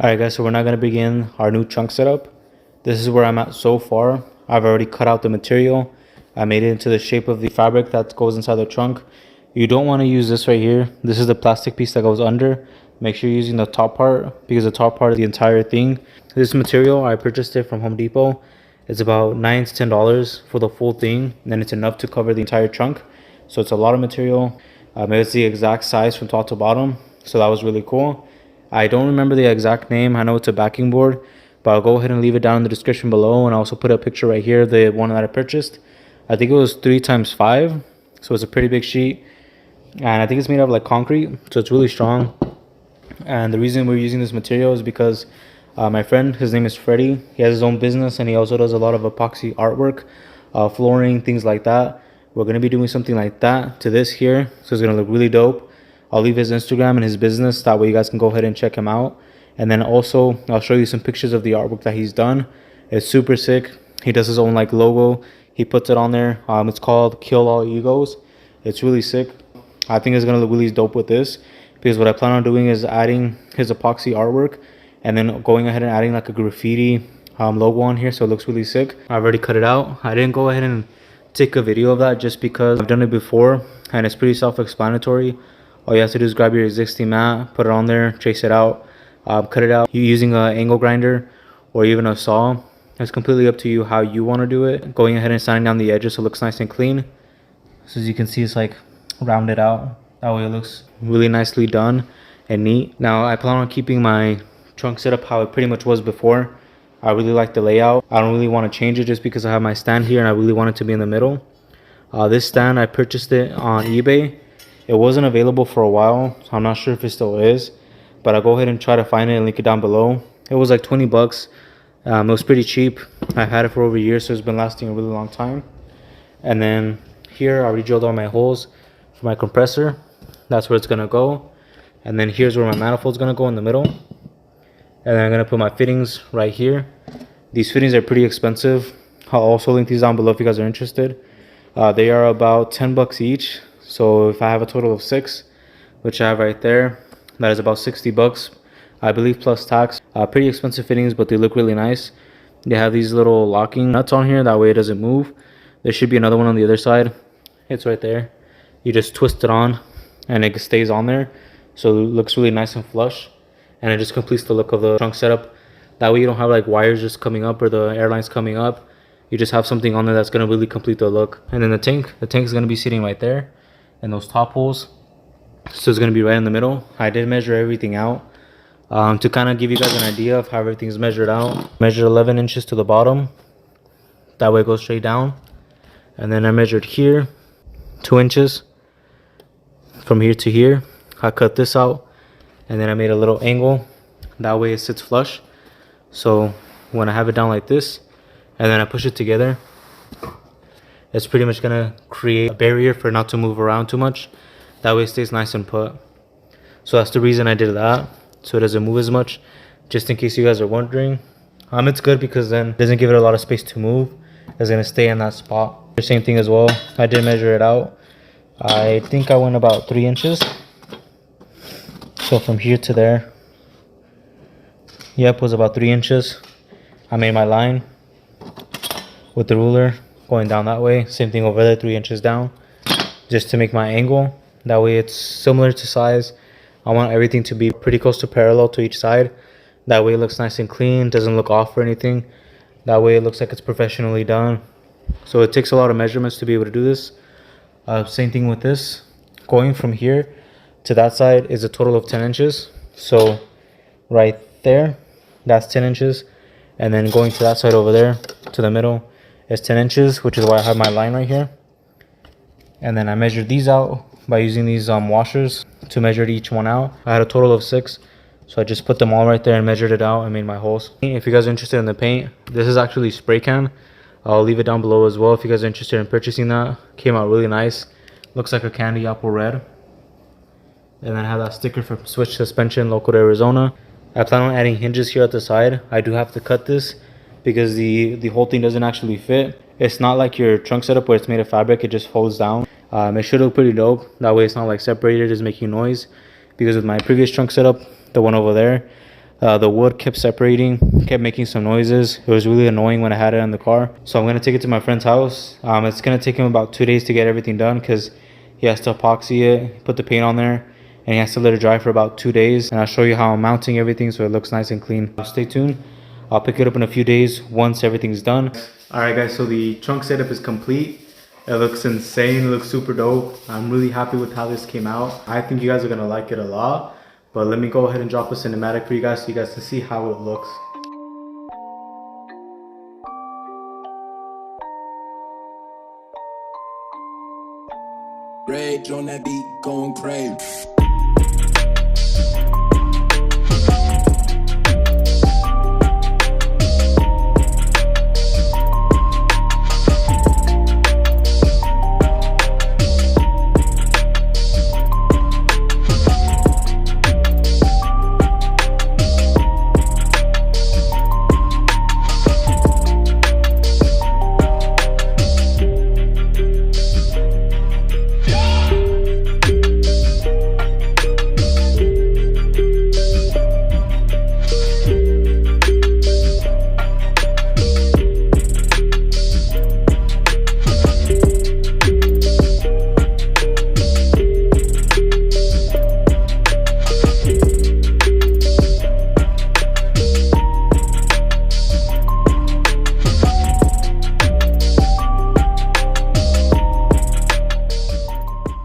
Alright guys, so we're now going to begin our new trunk setup. This is where I'm at so far. I've already cut out the material. I made it into the shape of the fabric that goes inside the trunk. You don't want to use this right here. This is the plastic piece that goes under. Make sure you're using the top part because the top part of the entire thing. This material, I purchased it from Home Depot. It's about $9 to $10 for the full thing. And then it's enough to cover the entire trunk. So it's a lot of material. It's the exact size from top to bottom. So that was really cool. I don't remember the exact name. I know it's a backing board, but I'll go ahead and leave it down in the description below, and I'll also put a picture right here, the one that I purchased. I think it was 3x5, so it's a pretty big sheet, and I think it's made out of like concrete, so it's really strong. And the reason we're using this material is because my friend, his name is Freddie, he has his own business, and he also does a lot of epoxy artwork, flooring, things like that. We're going to be doing something like that to this here, so it's going to look really dope. I'll leave his Instagram and his business, that way you guys can go ahead and check him out. And then also I'll show you some pictures of the artwork that he's done. It's super sick. He does his own like logo, he puts it on there. It's called Killallegos. It's really sick. I think it's gonna look really dope with this, because what I plan on doing is adding his epoxy artwork and then going ahead and adding like a graffiti logo on here, so it looks really sick. I've already cut it out. I didn't go ahead and take a video of that just because I've done it before and it's pretty self-explanatory. All you have to do is grab your existing mat, put it on there, trace it out, cut it out using an angle grinder or even a saw. It's completely up to you how you want to do it. Going ahead and sanding down the edges so it looks nice and clean. So as you can see, it's like rounded out. That way it looks really nicely done and neat. Now I plan on keeping my trunk setup how it pretty much was before. I really like the layout. I don't really want to change it just because I have my stand here and I really want it to be in the middle. This stand, I purchased it on eBay. It wasn't available for a while, so I'm not sure if it still is, but I'll go ahead and try to find it and link it down below. It was like 20 bucks. It was pretty cheap. I've had it for over a year, so it's been lasting a really long time. And then here I already drilled all my holes for my compressor. That's where it's gonna go. And then here's where my manifold's gonna go in the middle. And then I'm gonna put my fittings right here. These fittings are pretty expensive. I'll also link these down below if you guys are interested. They are about 10 bucks each. So if I have a total of 6, which I have right there, that is about 60 bucks, I believe, plus tax. Pretty expensive fittings, but they look really nice. They have these little locking nuts on here, that way it doesn't move. There should be another one on the other side. It's right there. You just twist it on and it stays on there, so it looks really nice and flush, and it just completes the look of the trunk setup. That way you don't have like wires just coming up or the airlines coming up. You just have something on there that's going to really complete the look. And then the tank is going to be sitting right there, and those top holes, so it's going to be right in the middle. I did measure everything out to kind of give you guys an idea of how everything's measured out. Measured 11 inches to the bottom, that way it goes straight down. And then I measured here 2 inches from here to here. I cut this out, and then I made a little angle, that way it sits flush. So when I have it down like this and then I push it together, it's pretty much gonna create a barrier for it not to move around too much. That way it stays nice and put. So that's the reason I did that, so it doesn't move as much, just in case you guys are wondering. It's good because then it doesn't give it a lot of space to move. It's gonna stay in that spot. The same thing as well, I did measure it out. I think I went about 3 inches. So from here to there, yep, was about 3 inches. I made my line with the ruler going down that way. Same thing over there, 3 inches down, just to make my angle. That way it's similar to size. I want everything to be pretty close to parallel to each side. That way it looks nice and clean, doesn't look off or anything. That way it looks like it's professionally done. So it takes a lot of measurements to be able to do this. Same thing with this. Going from here to that side is a total of 10 inches. So right there, that's 10 inches. And then going to that side over there to the middle is 10 inches, which is why I have my line right here. And then I measured these out by using these washers to measure each one out. I had a total of 6, so I just put them all right there and measured it out and made my holes. If you guys are interested in the paint, this is actually spray can. I'll leave it down below as well if you guys are interested in purchasing that. Came out really nice. Looks like a candy apple red. And then I have that sticker for Switch Suspension, local to Arizona. I plan on adding hinges here at the side. I do have to cut this because the whole thing doesn't actually fit. It's not like your trunk setup where it's made of fabric, it just folds down. It should look pretty dope. That way it's not like separated, it's making noise. Because with my previous trunk setup, the one over there, The wood kept separating, kept making some noises. It was really annoying when I had it in the car. So I'm going to take it to my friend's house. It's going to take him about 2 days to get everything done because he has to epoxy it, put the paint on there, and he has to let it dry for about 2 days. And I'll show you how I'm mounting everything so it looks nice and clean. Stay tuned. I'll pick it up in a few days once everything's done. Alright guys, so the trunk setup is complete. It looks insane, it looks super dope. I'm really happy with how this came out. I think you guys are gonna like it a lot. But let me go ahead and drop a cinematic for you guys so you guys can see how it looks. Rage on that beat, going crazy.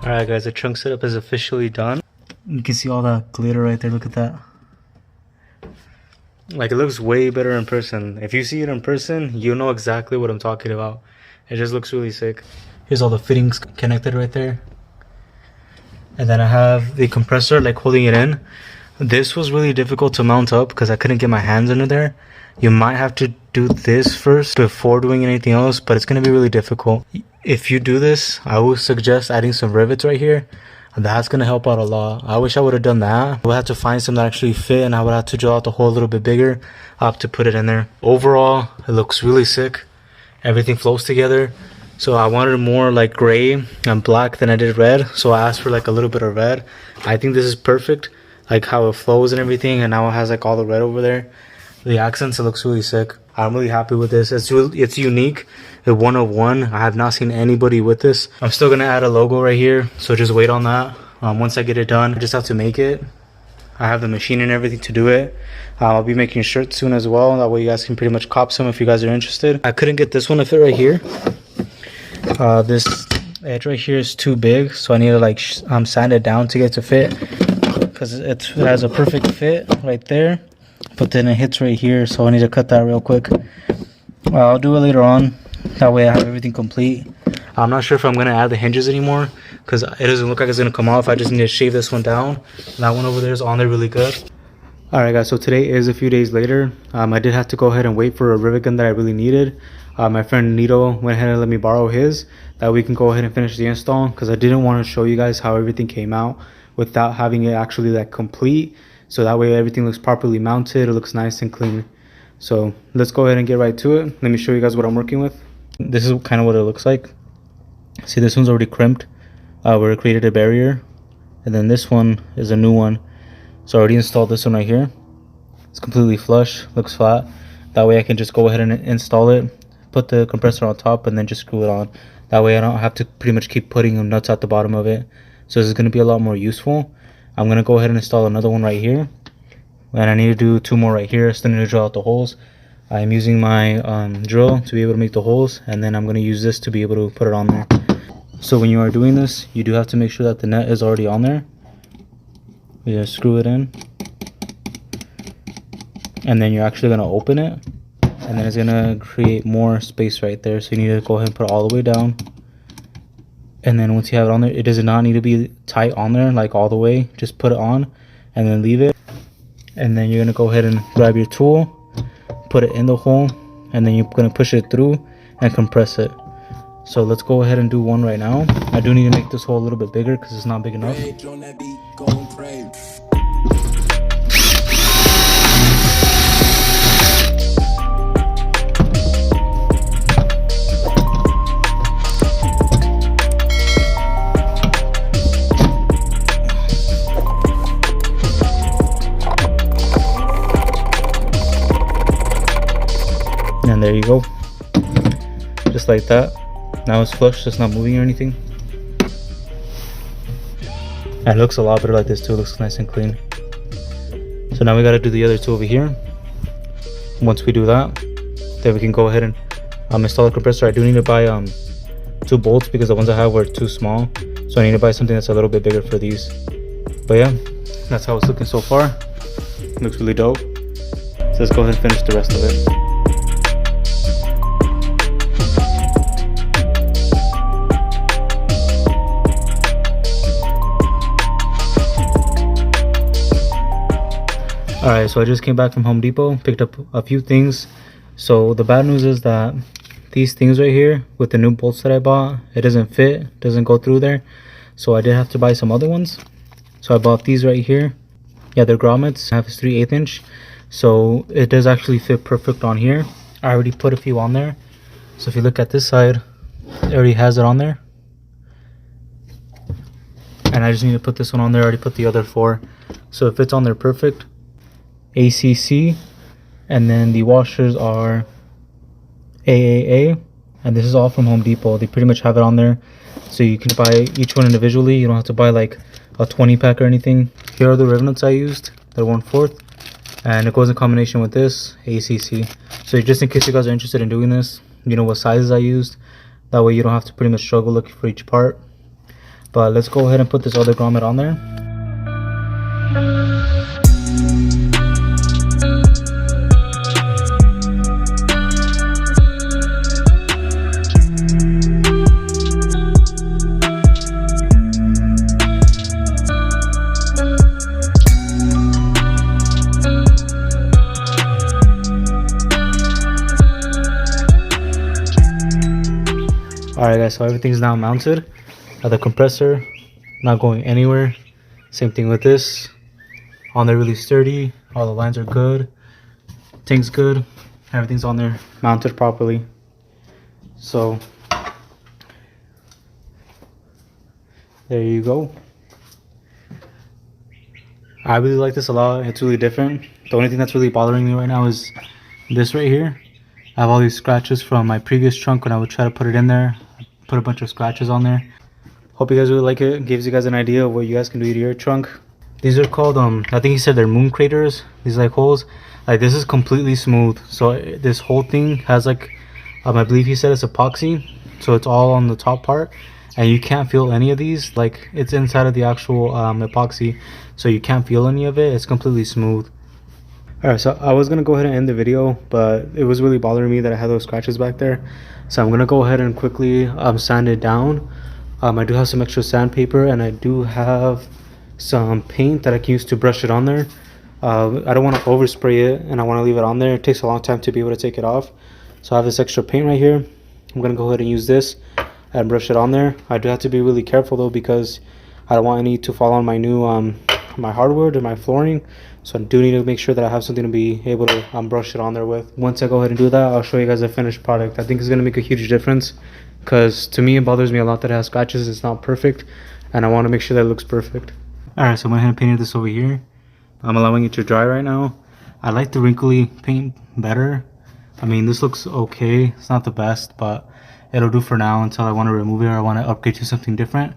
Alright guys, the trunk setup is officially done. You can see all that glitter right there, look at that. Like, it looks way better in person. If you see it in person, you'll know exactly what I'm talking about. It just looks really sick. Here's all the fittings connected right there. And then I have the compressor like holding it in. This was really difficult to mount up because I couldn't get my hands under there. You might have to do this first before doing anything else, but it's going to be really difficult. If you do this, I would suggest adding some rivets right here. That's going to help out a lot. I wish I would have done that. I would have to find some that actually fit, and I would have to drill out the hole a little bit bigger to put it in there. Overall, it looks really sick. Everything flows together. So I wanted more like gray and black than I did red. So I asked for like a little bit of red. I think this is perfect, like how it flows and everything, and now it has like all the red over there. The accents, it looks really sick. I'm really happy with this. It's unique. The 101. I have not seen anybody with this. I'm still gonna add a logo right here, so just wait on that. Once I get it done, I just have to make it. I have the machine and everything to do it. I'll be making shirts soon as well. That way you guys can pretty much cop some if you guys are interested. I couldn't get this one to fit right here. This edge right here is too big, so I need to like sand it down to get it to fit, because it has a perfect fit right there. But then it hits right here, so I need to cut that real quick. I'll do it later on. That way I have everything complete. I'm not sure if I'm going to add the hinges anymore, because it doesn't look like it's going to come off. I just need to shave this one down. That one over there is on there really good. Alright guys, so today is a few days later. I did have to go ahead and wait for a rivet gun that I really needed. My friend Nito went ahead and let me borrow his. That we can go ahead and finish the install, because I didn't want to show you guys how everything came out without having it actually like complete. So that way everything looks properly mounted, it looks nice and clean. So let's go ahead and get right to it. Let me show you guys what I'm working with. This is kind of what it looks like. See, this one's already crimped where it created a barrier. And then this one is a new one. So I already installed this one right here. It's completely flush, looks flat. That way I can just go ahead and install it, put the compressor on top, and then just screw it on. That way I don't have to pretty much keep putting nuts at the bottom of it. So this is going to be a lot more useful. I'm going to go ahead and install another one right here. And I need to do 2 more right here. Still need to drill out the holes. I'm using my drill to be able to make the holes. And then I'm going to use this to be able to put it on there. So when you are doing this, you do have to make sure that the nut is already on there. You just screw it in. And then you're actually going to open it. And then it's going to create more space right there. So you need to go ahead and put it all the way down. And then once you have it on there, it does not need to be tight on there like all the way. Just put it on and then leave it. And then you're going to go ahead and grab your tool, put it in the hole, and then you're going to push it through and compress it. So let's go ahead and do one right now. I do need to make this hole a little bit bigger because it's not big enough. And there you go, just like that. Now it's flush, it's not moving or anything. And it looks a lot better like this too. It looks nice and clean. So now we got to do the other two over here. Once we do that, then we can go ahead and install the compressor. I do need to buy 2 bolts because the ones I have were too small, so I need to buy something that's a little bit bigger for these. But yeah, that's how it's looking so far. Looks really dope. So let's go ahead and finish the rest of it. Alright, so I just came back from Home Depot, picked up a few things. So the bad news is that these things right here with the new bolts that I bought, it doesn't fit, doesn't go through there. So I did have to buy some other ones. So I bought these right here. Yeah, they're grommets. I have a 3/8 inch. So it does actually fit perfect on here. I already put a few on there. So if you look at this side, it already has it on there. And I just need to put this one on there. I already put the other 4. So it fits on there perfect. ACC, and then the washers are AAA, and this is all from Home Depot. They pretty much have it on there, so you can buy each one individually. You don't have to buy like a 20 pack or anything. Here are the rivnuts I used. They're 1/4, and it goes in combination with this ACC. So just in case you guys are interested in doing this, you know what sizes I used. That way you don't have to pretty much struggle looking for each part. But let's go ahead and put this other grommet on there. Alright guys, so everything's now mounted. The compressor not going anywhere. Same thing with this. On there really sturdy. All the lines are good. Tank's good. Everything's on there mounted properly. So there you go. I really like this a lot. It's really different. The only thing that's really bothering me right now is this right here. I have all these scratches from my previous trunk when I would try to put it in there. Put a bunch of scratches on there. Hope you guys really like it. It gives you guys an idea of what you guys can do to your trunk. These are called I think he said they're moon craters. These like holes. Like this is completely smooth. So this whole thing has like I believe he said it's epoxy. So it's all on the top part, and you can't feel any of these. Like it's inside of the actual epoxy, so you can't feel any of it. It's completely smooth. Alright, so I was gonna go ahead and end the video, but it was really bothering me that I had those scratches back there. So I'm gonna go ahead and quickly sand it down. I do have some extra sandpaper, and I do have some paint that I can use to brush it on there. I don't want to overspray it, and I want to leave it on there. It takes a long time to be able to take it off. So I have this extra paint right here. I'm gonna go ahead and use this and brush it on there. I do have to be really careful though, because I don't want any to fall on my new my hardwood or my flooring. So I do need to make sure that I have something to be able to brush it on there with. Once I go ahead and do that, I'll show you guys the finished product. I think it's going to make a huge difference, because to me it bothers me a lot that it has scratches. It's not perfect, and I want to make sure that it looks perfect. Alright, so I went ahead and painted this over here. I'm allowing it to dry right now. I like the wrinkly paint better. I mean, this looks okay. It's not the best, but it'll do for now until I want to remove it or I want to upgrade to something different.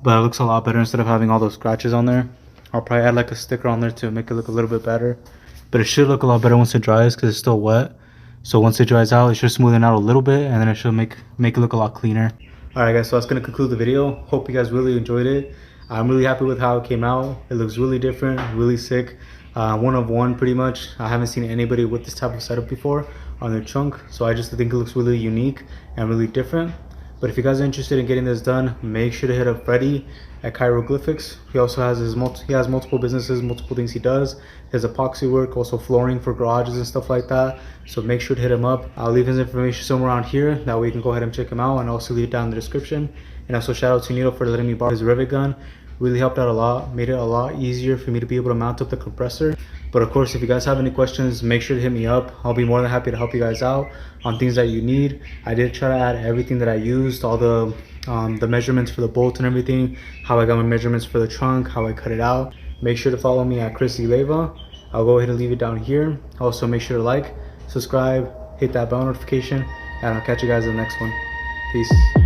But it looks a lot better instead of having all those scratches on there. I'll probably add like a sticker on there to make it look a little bit better. But it should look a lot better once it dries, because it's still wet. So once it dries out, it should smoothen out a little bit, and then it should make it look a lot cleaner. Alright guys, so that's going to conclude the video. Hope you guys really enjoyed it. I'm really happy with how it came out. It looks really different, really sick. One of one pretty much. I haven't seen anybody with this type of setup before on their trunk. So I just think it looks really unique and really different. But if you guys are interested in getting this done, make sure to hit up Freddie at Hieroglyphics. He also has multiple businesses, multiple things he does. His epoxy work, also flooring for garages and stuff like that. So make sure to hit him up. I'll leave his information somewhere around here. That way you can go ahead and check him out, and also leave it down in the description. And also shout out to Nito for letting me borrow his rivet gun. Really helped out a lot, made it a lot easier for me to be able to mount up the compressor. But of course, if you guys have any questions, make sure to hit me up. I'll be more than happy to help you guys out on things that you need. I did try to add everything that I used, all the measurements for the bolt and everything, how I got my measurements for the trunk, how I cut it out. Make sure to follow me at Chris Leva. I'll go ahead and leave it down here. Also make sure to like, subscribe, hit that bell notification, and I'll catch you guys in the next one. Peace.